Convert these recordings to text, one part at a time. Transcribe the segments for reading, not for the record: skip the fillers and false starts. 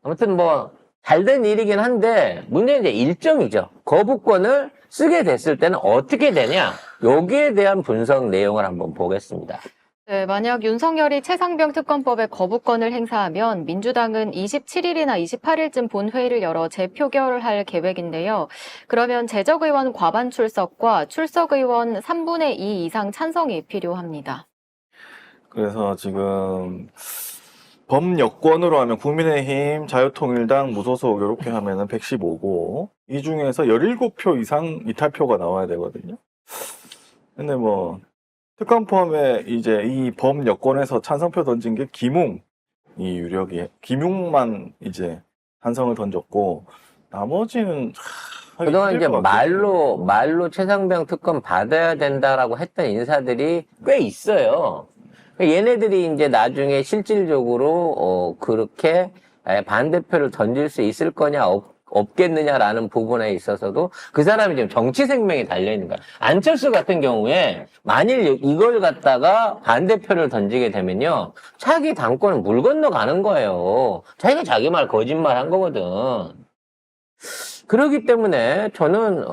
아무튼 뭐 잘된 일이긴 한데 문제는 이제 일정이죠. 거부권을 쓰게 됐을 때는 어떻게 되냐? 여기에 대한 분석 내용을 한번 보겠습니다. 네, 만약 윤석열이 최상병 특검법에 거부권을 행사하면 민주당은 27일이나 28일쯤 본회의를 열어 재표결을 할 계획인데요. 그러면 재적의원 과반 출석과 출석의원 3분의 2 이상 찬성이 필요합니다. 그래서 지금 범여권으로 하면 국민의힘, 자유통일당, 무소속 이렇게 하면은 115고 이 중에서 17표 이상 이탈표가 나와야 되거든요. 근데 뭐 특검법에 이제 이 범여권에서 찬성표 던진 게 김웅이 유력이 김웅만 이제 찬성을 던졌고 나머지는 하기 그동안 힘들 이제 것 같아요. 말로 최상병 특검 받아야 된다라고 했던 인사들이 꽤 있어요. 얘네들이 이제 나중에 실질적으로 그렇게 반대표를 던질 수 있을 거냐 없겠느냐라는 부분에 있어서도 그 사람이 지금 정치 생명이 달려있는 거야. 안철수 같은 경우에 만일 이걸 갖다가 반대표를 던지게 되면요. 자기 당권은 물 건너가는 거예요. 자기가 자기 말 거짓말 한 거거든. 그렇기 때문에 저는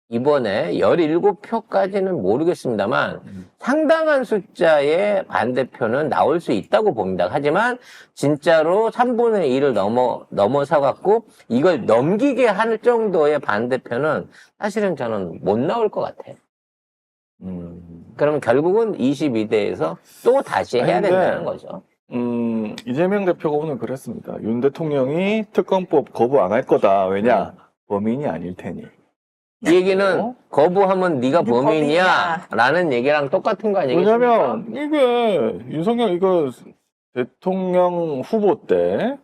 이번에 17표까지는 모르겠습니다만 상당한 숫자의 반대표는 나올 수 있다고 봅니다. 하지만 진짜로 3분의 1을 넘어서 갖고 이걸 넘기게 할 정도의 반대표는 사실은 저는 못 나올 것 같아요. 그러면 결국은 22대에서 또 다시 해야 된다는 거죠. 이재명 대표가 오늘 그랬습니다. 윤 대통령이 특검법 거부 안 할 거다. 왜냐? 범인이 아닐 테니. 이 얘기는 거부하면 네가 범인이야 라는 얘기랑 똑같은 거 아니겠습니까? 왜냐면 이게 윤석열 이거 대통령 후보 때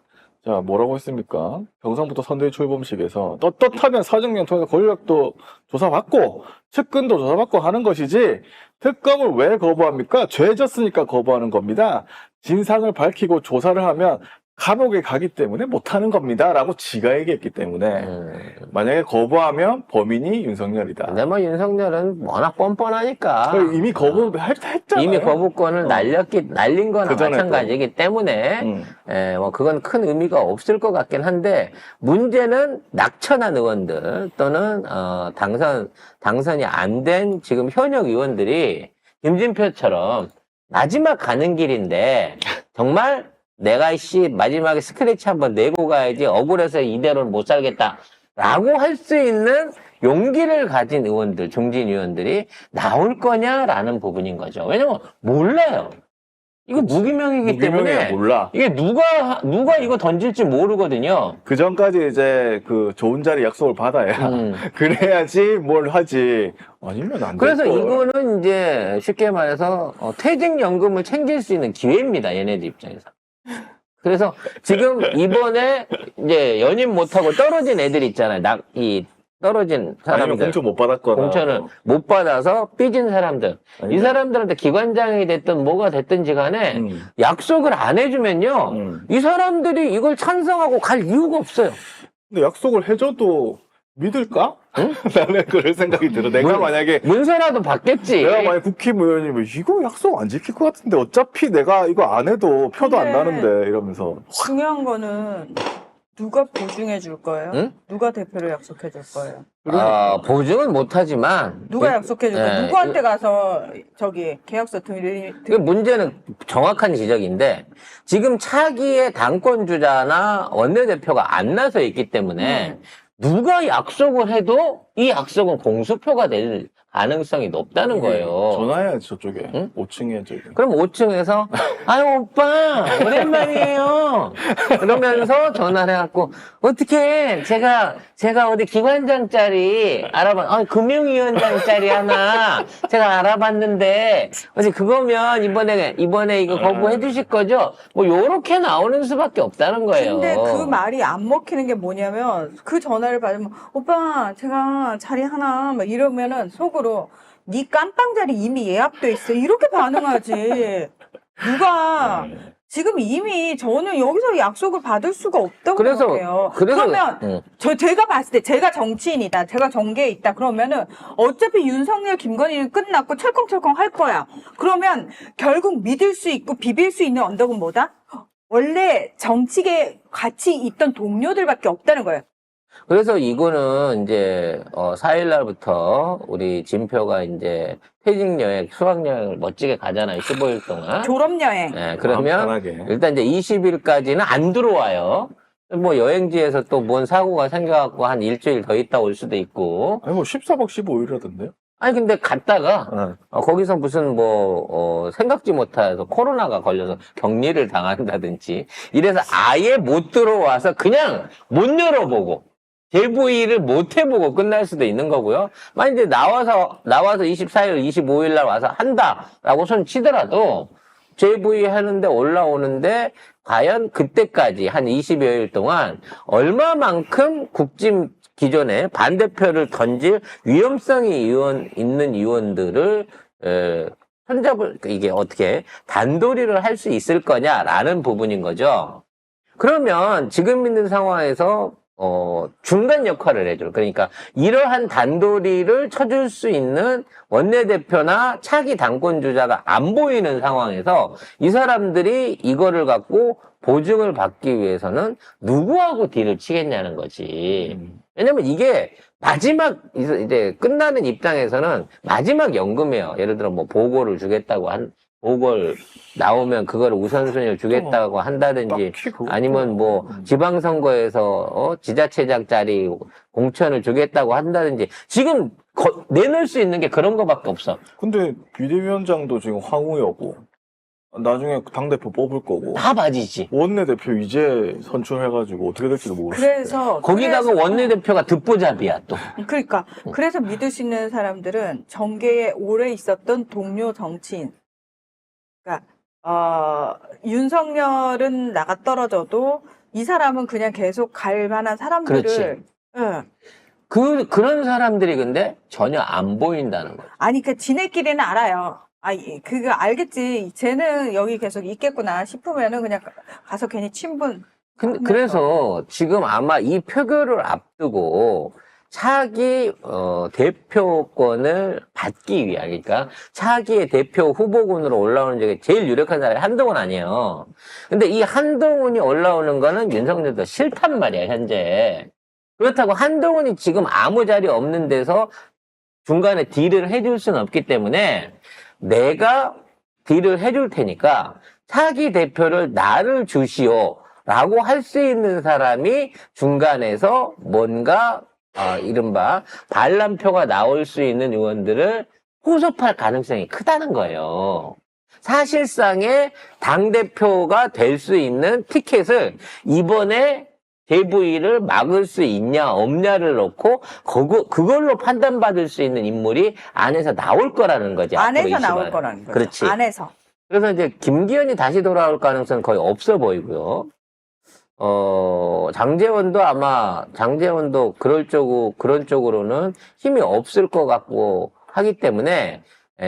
자 뭐라고 했습니까? 경상북도 선대위 출범식에서 떳떳하면 사정령 통해서 권력도 조사받고 측근도 조사받고 하는 것이지 특검을 왜 거부합니까? 죄 졌으니까 거부하는 겁니다. 진상을 밝히고 조사를 하면 감옥에 가기 때문에 못하는 겁니다. 라고 지가 얘기했기 때문에 만약에 거부하면 범인이 윤석열이다. 근데 뭐 윤석열은 워낙 뻔뻔하니까 이미 거부했잖아요. 이미 거부권을 날린 거나 그전에 마찬가지이기 때문에 뭐 그건 큰 의미가 없을 것 같긴 한데 문제는 낙천한 의원들 또는 당선이 안 된 지금 현역 의원들이 김진표처럼 마지막 가는 길인데 정말 내가 마지막에 스크래치 한번 내고 가야지 억울해서 이대로는 못 살겠다라고 할 수 있는 용기를 가진 의원들, 중진 의원들이 나올 거냐라는 부분인 거죠. 왜냐면 몰라요. 이거 무기명이기 때문에 몰라. 이게 누가 이거 던질지 모르거든요. 그 전까지 이제 그 좋은 자리 약속을 받아야 그래야지 뭘 하지. 아니면 안 돼. 그래서 이거는 이제 쉽게 말해서 퇴직연금을 챙길 수 있는 기회입니다. 얘네들 입장에서. 그래서 지금 이번에 이제 연임 못하고 떨어진 애들 있잖아요. 떨어진 사람들. 아니면 공천 못 받았거나. 공천을 못 받아서 삐진 사람들. 이 사람들한테 기관장이 됐든 뭐가 됐든지 간에 약속을 안 해주면요. 이 사람들이 이걸 찬성하고 갈 이유가 없어요. 근데 약속을 해줘도 믿을까? 응? 나는 그런 생각이 들어. 내가 만약에 문서라도 받겠지. 내가 만약 국회의원이면 이거 약속 안 지킬 것 같은데 어차피 내가 이거 안 해도 표도 안 나는데 이러면서 중요한 거는 누가 보증해 줄 거예요? 응? 누가 대표를 약속해 줄 거예요? 보증은 못하지만 누가 약속해 줄 거예요? 네. 누구한테 가서 저기 계약서 그 문제는 정확한 지적인데 지금 차기의 당권 주자나 원내대표가 안 나서 있기 때문에 누가 약속을 해도 이 약속은 공수표가 될 가능성이 높다는 거예요. 전화해야지 저쪽에. 응? 5층에 저기. 그럼 5층에서 아유 오빠 오랜만이에요. 그러면서 전화를 해갖고 어떻게 제가 어디 기관장 자리 금융위원장 자리 하나 제가 알아봤는데 어디 그거면 이번에 이거 거부해 주실 거죠? 뭐 요렇게 나오는 수밖에 없다는 거예요. 근데 그 말이 안 먹히는 게 뭐냐면 그 전화를 받으면 오빠 제가 자리 하나 막 이러면은 속으로 네 깜빵 자리 이미 예약돼 있어 이렇게 반응하지. 누가 지금 이미 저는 여기서 약속을 받을 수가 없다고 생각해요. 그러면 제가 봤을 때 제가 정치인이다. 제가 정계에 있다. 그러면은 어차피 윤석열 김건희는 끝났고 철컹철컹 할 거야. 그러면 결국 믿을 수 있고 비빌 수 있는 언덕은 뭐다? 원래 정치계에 같이 있던 동료들밖에 없다는 거예요. 그래서 이거는 이제 4일 날부터 우리 진표가 이제 퇴직 여행, 수학 여행을 멋지게 가잖아요. 15일 동안. 졸업여행. 네, 마음 그러면 편하게. 일단 이제 20일까지는 안 들어와요. 뭐 여행지에서 또 뭔 사고가 생겨갖고 한 일주일 더 있다 올 수도 있고. 아니 뭐 14박 15일이라던데요? 아니 근데 갔다가 거기서 무슨 생각지 못해서 코로나가 걸려서 격리를 당한다든지 이래서 아예 못 들어와서 그냥 못 열어보고 재부의를 못 해보고 끝날 수도 있는 거고요. 만약 이제 나와서 24일, 25일 날 와서 한다라고 손 치더라도 재부의 하는데 올라오는데 과연 그때까지 한 20여일 동안 얼마만큼 국짐 기존에 반대표를 던질 위험성이 있는 의원들을 손잡을 이게 어떻게 단도리를 할 수 있을 거냐라는 부분인 거죠. 그러면 지금 있는 상황에서 중간 역할을 해줘. 그러니까 이러한 단도리를 쳐줄 수 있는 원내대표나 차기 당권 주자가 안 보이는 상황에서 이 사람들이 이거를 갖고 보증을 받기 위해서는 누구하고 딜을 치겠냐는 거지. 왜냐면 이게 마지막 이제 끝나는 입장에서는 마지막 연금이에요. 예를 들어 뭐 보고를 주겠다고 보궐 나오면 그걸 우선순위를 주겠다고 한다든지 아니면 뭐 지방선거에서 지자체장짜리 공천을 주겠다고 한다든지 지금 내놓을 수 있는 게 그런 거밖에 없어. 근데 비대위원장도 지금 황우여고 나중에 당대표 뽑을 거고 다 맞이지. 원내대표 이제 선출해가지고 어떻게 될지도 모르겠어요. 그래서 거기다가 원내대표가 듣보잡이야 또. 그러니까 그래서 믿을 수 있는 사람들은 정계에 오래 있었던 동료 정치인. 그러니까 윤석열은 나가 떨어져도 이 사람은 그냥 계속 갈 만한 사람들을. 그렇지. 예. 그런 사람들이 근데 전혀 안 보인다는 거야. 아니 그 지네끼리는 알아요. 그거 알겠지. 쟤는 여기 계속 있겠구나 싶으면은 그냥 가서 괜히 친분. 그래서 지금 아마 이 표결을 앞두고 차기 대표권을 받기 위한, 그러니까 차기의 대표 후보군으로 올라오는 중에 제일 유력한 사람이 한동훈 아니에요. 근데 이 한동훈이 올라오는 거는 윤석열도 싫단 말이야, 현재. 그렇다고 한동훈이 지금 아무 자리 없는 데서 중간에 딜을 해줄 수는 없기 때문에 내가 딜을 해줄 테니까 차기 대표를 나를 주시오 라고 할 수 있는 사람이 중간에서 뭔가 이른바 반란표가 나올 수 있는 의원들을 호섭할 가능성이 크다는 거예요. 사실상의 당대표가 될 수 있는 티켓을 이번에 재부의를 막을 수 있냐 없냐를 놓고 그걸로 판단받을 수 있는 인물이 안에서 나올 거라는 거지. 안에서 나올 거라는 거죠. 그렇지. 안에서. 그래서 이제 김기현이 다시 돌아올 가능성은 거의 없어 보이고요. 장제원도 그런 쪽으로는 힘이 없을 것 같고 하기 때문에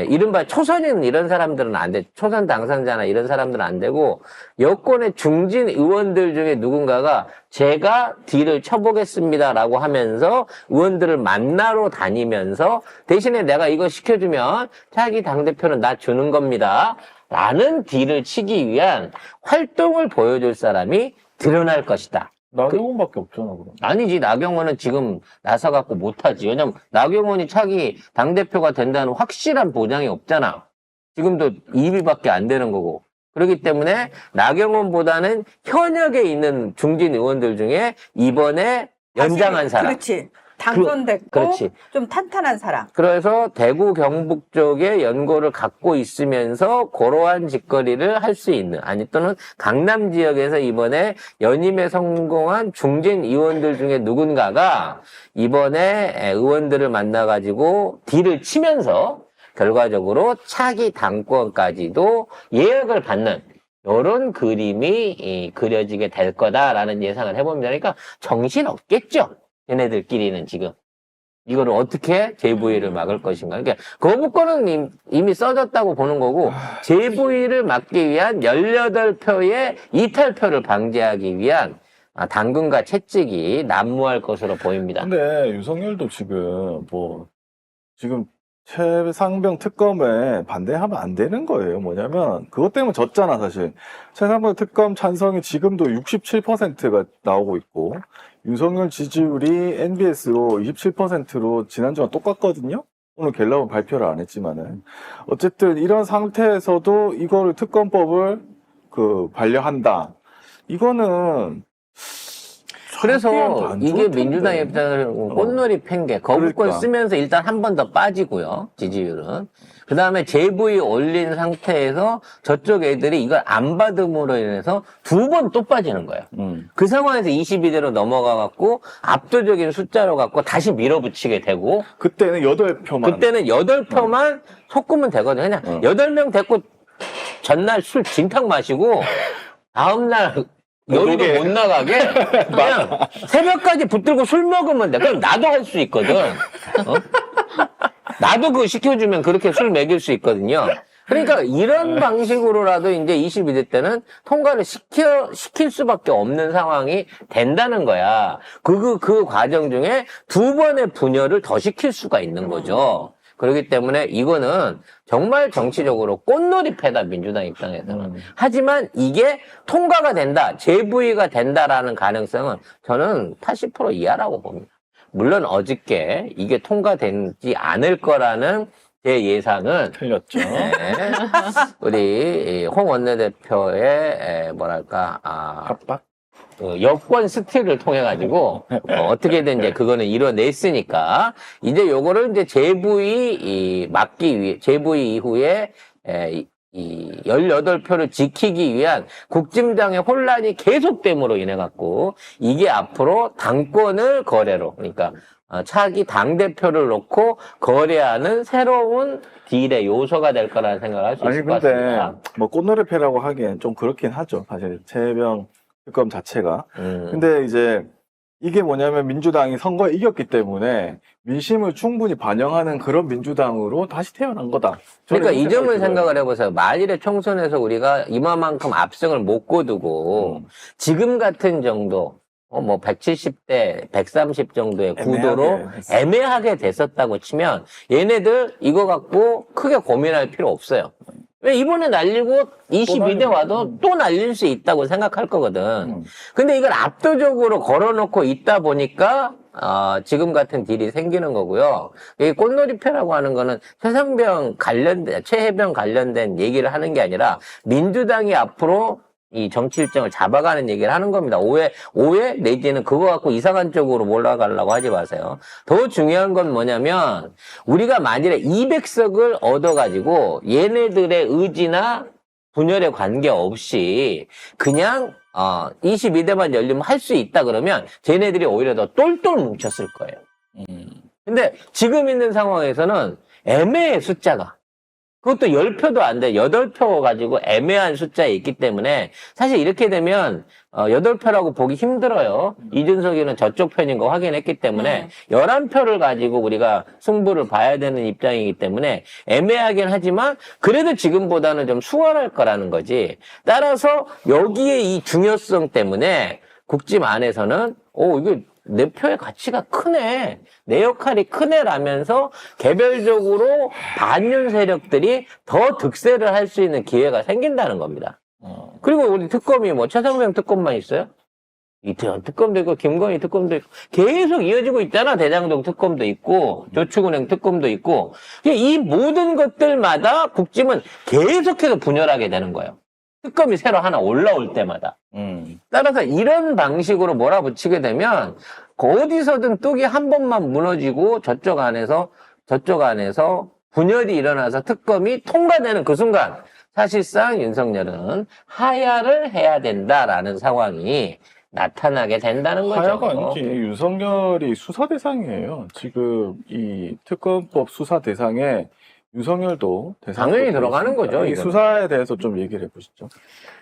이른바 초선인 이런 사람들은 안 돼. 초선 당선자나 이런 사람들은 안 되고 여권의 중진 의원들 중에 누군가가 제가 딜을 쳐보겠습니다라고 하면서 의원들을 만나러 다니면서 대신에 내가 이거 시켜주면 차기 당대표는 나 주는 겁니다. 라는 딜을 치기 위한 활동을 보여줄 사람이 드러날 것이다. 나경원밖에 없잖아, 그럼. 아니지. 나경원은 지금 나서갖고 못하지. 왜냐면 나경원이 차기 당대표가 된다는 확실한 보장이 없잖아. 지금도 2위밖에 안 되는 거고. 그렇기 때문에 나경원보다는 현역에 있는 중진 의원들 중에 이번에 연장한 사람. 그렇지. 당선됐고 그렇지. 좀 탄탄한 사람. 그래서 대구 경북 쪽에 연고를 갖고 있으면서 그러한 짓거리를 할 수 있는 아니 또는 강남 지역에서 이번에 연임에 성공한 중진 의원들 중에 누군가가 이번에 의원들을 만나가지고 딜을 치면서 결과적으로 차기 당권까지도 예약을 받는 이런 그림이 그려지게 될 거다라는 예상을 해봅니다. 그러니까 정신 없겠죠. 얘네들끼리는 지금 이거를 어떻게 재부의를 막을 것인가. 그러니까 거부권은 이미 써졌다고 보는 거고 재부의를 막기 위한 18표의 이탈표를 방지하기 위한 당근과 채찍이 난무할 것으로 보입니다. 근데 윤석열도 지금 지금 최상병 특검에 반대하면 안 되는 거예요. 뭐냐면 그것 때문에 졌잖아 사실. 최상병 특검 찬성이 지금도 67%가 나오고 있고 윤석열 지지율이 NBS로 27%로 지난주와 똑같거든요. 오늘 갤럽은 발표를 안 했지만은 어쨌든 이런 상태에서도 이거를 특검법을 반려한다. 이거는 그래서 자기한테 안 이게 좋을 텐데. 민주당 입장에서 꽃놀이 팬게 거부권 그러니까. 쓰면서 일단 한 번 더 빠지고요. 지지율은. 그 다음에 JV 올린 상태에서 저쪽 애들이 이걸 안 받음으로 인해서 두 번 또 빠지는 거예요. 그 상황에서 22대로 넘어가갖고 압도적인 숫자로 갖고 다시 밀어붙이게 되고 그때는 8표만. 그때는 8표만 섞으면 되거든요. 그냥 8명 됐고 전날 술 진탕 마시고 다음날 여기도 못 나가게 그냥 새벽까지 붙들고 술 먹으면 돼. 그럼 나도 할 수 있거든. 나도 그거 시켜주면 그렇게 술 먹일 수 있거든요. 그러니까 이런 방식으로라도 이제 22대 때는 통과를 시킬 수밖에 없는 상황이 된다는 거야. 그 과정 중에 두 번의 분열을 더 시킬 수가 있는 거죠. 그렇기 때문에 이거는 정말 정치적으로 꽃놀이패다, 민주당 입장에서는. 하지만 이게 통과가 된다, 재부의가 된다라는 가능성은 저는 80% 이하라고 봅니다. 물론 어저께 이게 통과되지 않을 거라는 제 예상은 틀렸죠. 네, 우리 홍 원내대표의 뭐랄까 압박? 여권 스틸을 통해 가지고 어떻게든 이제 그거는 이뤄냈으니까 이제 요거를 이제 막기 위해 재부의 이후에 이 18표를 지키기 위한 국짐장의 혼란이 계속됨으로 인해 갖고 이게 앞으로 당권을 거래로 그러니까 차기 당대표를 놓고 거래하는 새로운 딜의 요소가 될 거라는 생각을 할 수 있을 것 같습니다. 뭐 꽃노래패라고 하기엔 좀 그렇긴 하죠. 사실 최병 특검 자체가. 근데 이제 이게 뭐냐면 민주당이 선거에 이겼기 때문에 민심을 충분히 반영하는 그런 민주당으로 다시 태어난 거다. 그러니까 저는 이 점을 들어요. 생각을 해보세요. 만일에 총선에서 우리가 이만큼 압승을 못 거두고 지금 같은 정도 뭐 170대 130 정도의 구도로 애매하게 됐었다고 치면 얘네들 이거 갖고 크게 고민할 필요 없어요. 왜 이번에 날리고 22대 와도 또 날릴 수 있다고 생각할 거거든. 근데 이걸 압도적으로 걸어놓고 있다 보니까 지금 같은 딜이 생기는 거고요. 이 꽃놀이패라고 하는 거는 최해병 관련된 얘기를 하는 게 아니라 민주당이 앞으로 이 정치 일정을 잡아가는 얘기를 하는 겁니다. 오해 내지는 그거 갖고 이상한 쪽으로 몰아가려고 하지 마세요. 더 중요한 건 뭐냐면 우리가 만일에 200석을 얻어가지고 얘네들의 의지나 분열에 관계없이 그냥 22대만 열리면 할 수 있다 그러면 쟤네들이 오히려 더 똘똘 뭉쳤을 거예요. 근데 지금 있는 상황에서는 애매해 숫자가. 그것도 10표도 안 돼. 8표 가지고 애매한 숫자에 있기 때문에 사실 이렇게 되면 8표라고 보기 힘들어요. 이준석이는 저쪽 편인 거 확인했기 때문에 11표를 가지고 우리가 승부를 봐야 되는 입장이기 때문에 애매하긴 하지만 그래도 지금보다는 좀 수월할 거라는 거지. 따라서 여기에 이 중요성 때문에 국짐 안에서는 이거 내 표의 가치가 크네. 내 역할이 크네라면서 개별적으로 반윤 세력들이 더 득세를 할 수 있는 기회가 생긴다는 겁니다. 그리고 우리 특검이 뭐 최상병 특검만 있어요? 이태원 특검도 있고 김건희 특검도 있고 계속 이어지고 있잖아. 대장동 특검도 있고 저축은행 특검도 있고 이 모든 것들마다 국짐은 계속해서 분열하게 되는 거예요. 특검이 새로 하나 올라올 때마다. 따라서 이런 방식으로 몰아붙이게 되면 어디서든 뚝이 한 번만 무너지고 저쪽 안에서 분열이 일어나서 특검이 통과되는 그 순간 사실상 윤석열은 하야를 해야 된다라는 상황이 나타나게 된다는 거죠. 하야가 아니지. 윤석열이 수사 대상이에요. 지금 이 특검법 수사 대상에 윤석열도 당연히 들어가는 거죠, 이 이거는. 수사에 대해서 좀 얘기를 해보시죠.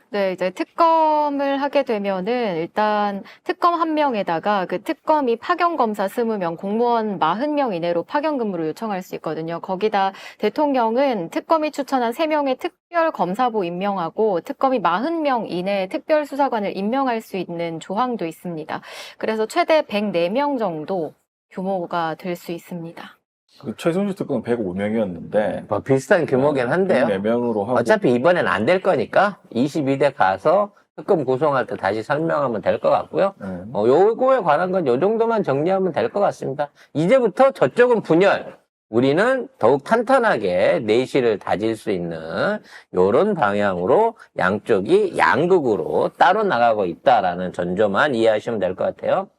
네, 이제 특검을 하게 되면은 일단 특검 한 명에다가 그 특검이 파견 검사 20명, 공무원 40명 이내로 파견 근무를 요청할 수 있거든요. 거기다 대통령은 특검이 추천한 3명의 특별 검사부 임명하고 특검이 40명 이내에 특별 수사관을 임명할 수 있는 조항도 있습니다. 그래서 최대 104명 정도 규모가 될 수 있습니다. 그 최순실 특검은 105명이었는데 뭐 비슷한 규모긴 한데요. 4명으로 하고 어차피 이번엔 안 될 거니까 22대 가서 특검 구성할 때 다시 설명하면 될 것 같고요. 요거에 관한 건 요 정도만 정리하면 될 것 같습니다. 이제부터 저쪽은 분열, 우리는 더욱 탄탄하게 내실을 다질 수 있는 요런 방향으로 양쪽이 양극으로 따로 나가고 있다라는 전조만 이해하시면 될 것 같아요.